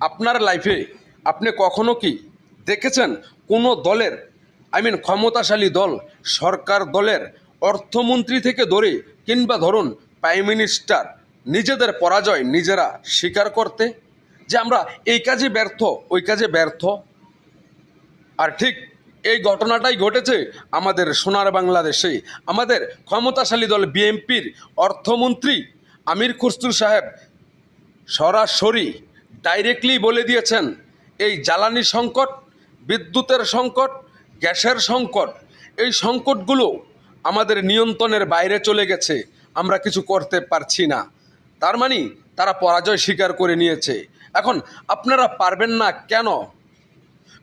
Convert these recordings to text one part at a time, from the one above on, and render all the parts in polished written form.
আপনার লাইফে আপনি কখনো কি দেখেছেন কোনো দলের ক্ষমতাশালী দল, সরকার দলের অর্থমন্ত্রী থেকে ধরে কিংবা ধরুন প্রাইম মিনিস্টার নিজেদের পরাজয় নিজেরা স্বীকার করতে, যে আমরা এই কাজে ব্যর্থ, ওই কাজে ব্যর্থ? আর ঠিক এই ঘটনাটাই ঘটেছে আমাদের সোনার বাংলাদেশে। আমাদের ক্ষমতাশালী দল বিএনপির অর্থমন্ত্রী আমির খুসরু সাহেব সরাসরি ডাইরেক্টলি বলে দিয়েছেন, এই জ্বালানি সংকট, বিদ্যুতের সংকট, গ্যাসের সংকট, এই সংকটগুলো আমাদের নিয়ন্ত্রণের বাইরে চলে গেছে, আমরা কিছু করতে পারছি না। তার মানে তারা পরাজয় স্বীকার করে নিয়েছে। এখন আপনারা পারবেন না কেন?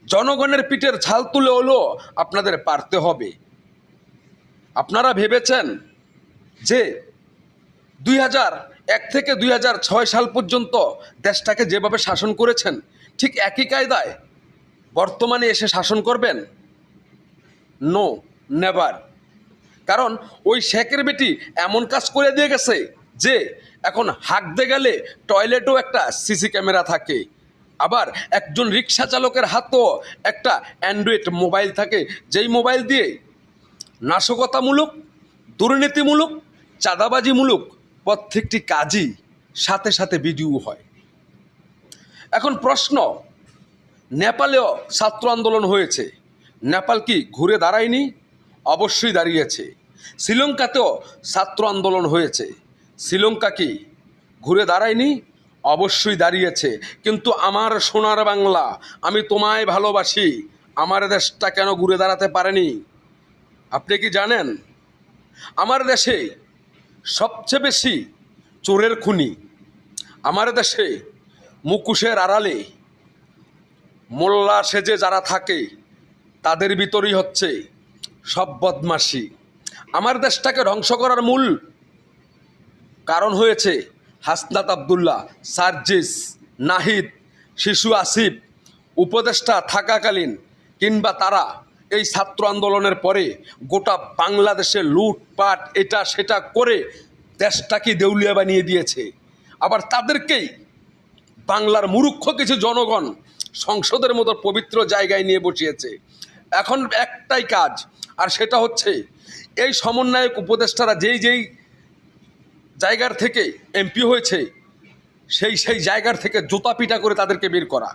জনগণের পিঠের ছাল তুলে হলেও আপনাদের পারতে হবে। আপনারা ভেবেছেন যে 2001 থেকে 2006 সাল পর্যন্ত দেশটাকে যেভাবে শাসন করেছেন ঠিক একই কায়দায় বর্তমানে এসে শাসন করবেন? No, never. কারণ ওই শেখের বেটি এমন কাজ করে দিয়ে গেছে যে এখন হাঁকতে গেলে টয়লেটেও একটা সিসি ক্যামেরা থাকে, আবার একজন রিক্সা চালকের হাতেও একটা অ্যান্ড্রয়েড মোবাইল থাকে, যেই মোবাইল দিয়ে নাশকতামূলক, দুর্নীতিমূলক, চাঁদাবাজিমূলক প্রত্যেকটি কাজই সাথে সাথে ভিডিও হয়। এখন প্রশ্ন, নেপালেও ছাত্র আন্দোলন হয়েছে, নেপাল কি ঘুরে দাঁড়ায়নি? অবশ্যই দাঁড়িয়েছে। শ্রীলঙ্কাতেও ছাত্র আন্দোলন হয়েছে, শ্রীলঙ্কা কি ঘুরে দাঁড়ায়নি? অবশ্যই দাঁড়িয়েছে। কিন্তু আমার সোনার বাংলা, আমি তোমায় ভালোবাসি, আমার দেশটা কেন ঘুরে দাঁড়াতে পারেনি? আপনি কি জানেন আমার দেশে সবচেয়ে বেশি চোরের খুনি, আমার দেশে মুখোশের আড়ালে মোল্লা সেজে যারা থাকে তাদের ভিতরেই হচ্ছে সব বদমাশি। আমার দেশটাকে ধ্বংস করার মূল কারণ হয়েছে হাসনাত আবদুল্লাহ, সার্জিস, নাহিদ, শিশু আসিফ উপদেষ্টা থাকাকালীন, কিংবা তারা এই ছাত্র আন্দোলনের পরে গোটা বাংলাদেশে লুটপাট এটা সেটা করে দেশটাকে দেউলিয়া বানিয়ে দিয়েছে। আবার তাদেরকেই বাংলার মূর্খ কিছু জনগণ সংসদের মতো পবিত্র জায়গায় নিয়ে বসিয়েছে। এখন একটাই কাজ, আর সেটা হচ্ছে এই সমন্বয়ক উপদেষ্টারা যেই যেই জায়গার থেকে এমপি হয়েছে সেই জায়গার থেকে জুতা পিটা করে তাদেরকে বের করা,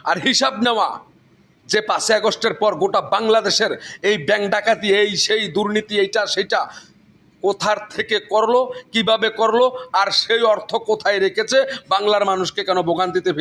আর হিসাব নেওয়া যে 5 আগস্টের পর গোটা বাংলাদেশের এই ব্যাংক ডাকাতি, এই সেই দুর্নীতি, এইটা সেটা কোথার থেকে করলো, কিভাবে করলো, আর সেই অর্থ কোথায় রেখেছে, বাংলার মানুষকে কেন ভোগান্তিতে